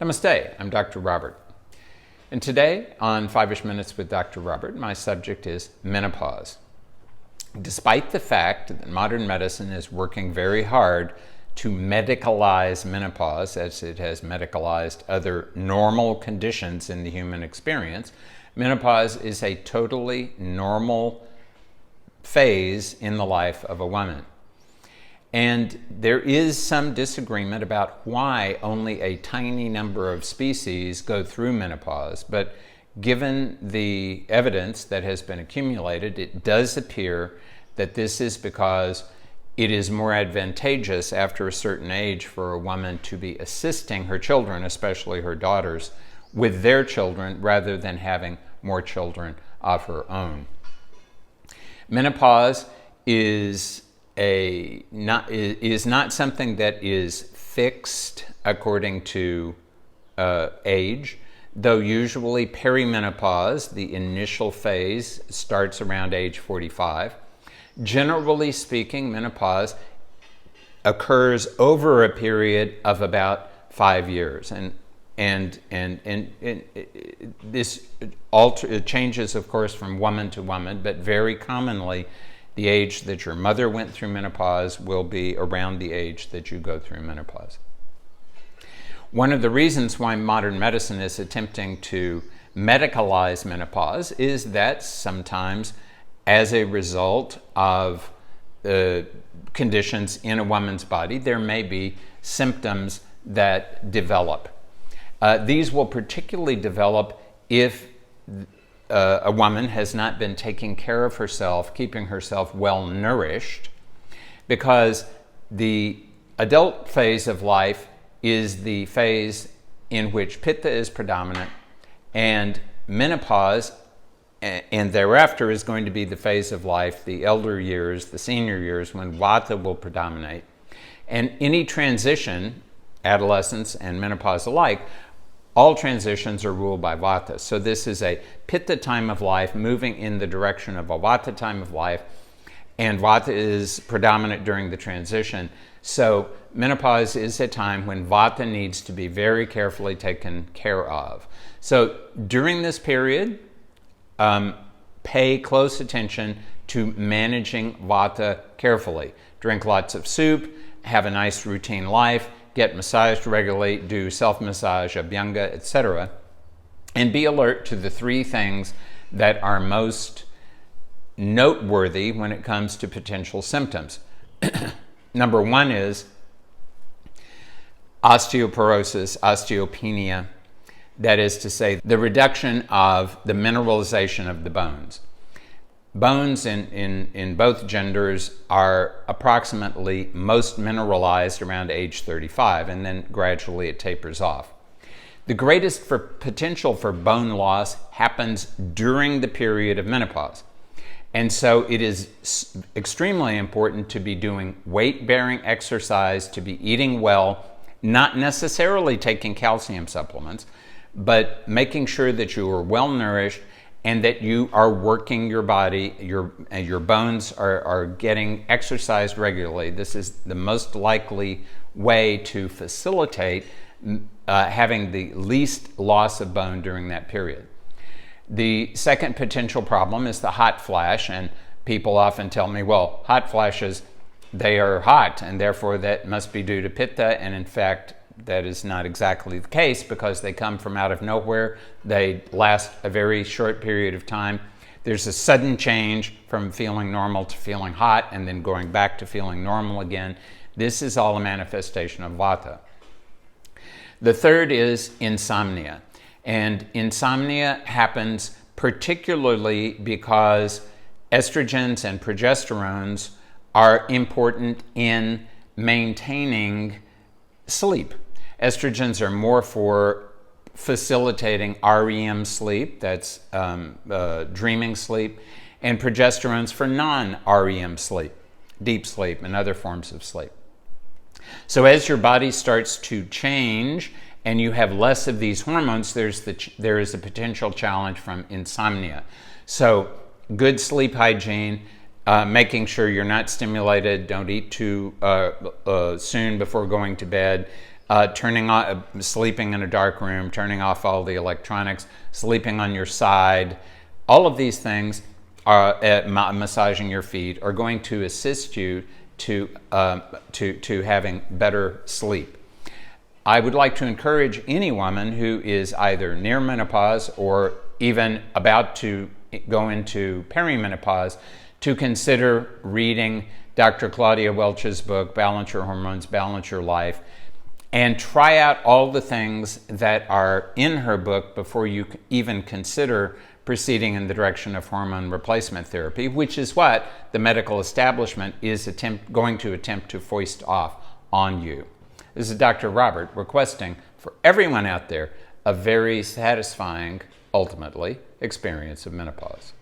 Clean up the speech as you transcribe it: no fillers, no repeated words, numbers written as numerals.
Namaste, I'm Dr. Robert. And today on 5-ish Minutes with Dr. Robert, my subject is menopause. Despite the fact that modern medicine is working very hard to medicalize menopause, as it has medicalized other normal conditions in the human experience, menopause is a totally normal phase in the life of a woman. And there is some disagreement about why only a tiny number of species go through menopause, but given the evidence that has been accumulated, it does appear that this is because it is more advantageous after a certain age for a woman to be assisting her children, especially her daughters, with their children rather than having more children of her own. Menopause is not something that is fixed according to age, though usually perimenopause, the initial phase, starts around age 45. Generally speaking, menopause occurs over a period of about 5 years, and this changes, of course, from woman to woman, but very commonly the age that your mother went through menopause will be around the age that you go through menopause. One of the reasons why modern medicine is attempting to medicalize menopause is that sometimes, as a result of conditions in a woman's body, there may be symptoms that develop. These will particularly develop if a woman has not been taking care of herself, keeping herself well nourished, because the adult phase of life is the phase in which pitta is predominant, and menopause and thereafter is going to be the phase of life, the elder years, the senior years, when vata will predominate. And any transition, adolescence and menopause alike, all transitions are ruled by vata. So this is a pitta time of life moving in the direction of a vata time of life, and vata is predominant during the transition. So menopause is a time when vata needs to be very carefully taken care of. So during this period, pay close attention to managing vata carefully. Drink lots of soup, have a nice routine life, get massaged regularly, do self-massage, abhyanga, etc. And be alert to the 3 things that are most noteworthy when it comes to potential symptoms. Number 1 is osteoporosis, osteopenia. That is to say, the reduction of the mineralization of the bones. Bones in both genders are approximately most mineralized around age 35, and then gradually it tapers off. The greatest potential for bone loss happens during the period of menopause. And so it is extremely important to be doing weight-bearing exercise, to be eating well, not necessarily taking calcium supplements, but making sure that you are well nourished and that you are working your body, your bones are getting exercised regularly. This is the most likely way to facilitate having the least loss of bone during that period. The second potential problem is the hot flash, and people often tell me, well, hot flashes, they are hot, and therefore that must be due to pitta, and in fact, that is not exactly the case because they come from out of nowhere. They last a very short period of time. There's a sudden change from feeling normal to feeling hot and then going back to feeling normal again. This is all a manifestation of vata. The third is insomnia. And insomnia happens particularly because estrogens and progesterones are important in maintaining sleep. Estrogens are more for facilitating REM sleep, that's dreaming sleep, and progesterones for non-REM sleep, deep sleep, and other forms of sleep. So as your body starts to change and you have less of these hormones, there is a potential challenge from insomnia. So good sleep hygiene, making sure you're not stimulated, don't eat too soon before going to bed, sleeping in a dark room, turning off all the electronics, sleeping on your side, all of these things are massaging your feet are going to assist you to having better sleep. I would like to encourage any woman who is either near menopause or even about to go into perimenopause to consider reading Dr. Claudia Welch's book, Balance Your Hormones, Balance Your Life, and try out all the things that are in her book before you even consider proceeding in the direction of hormone replacement therapy, which is what the medical establishment is going to attempt to foist off on you. This is Dr. Robert requesting for everyone out there a very satisfying, ultimately, experience of menopause.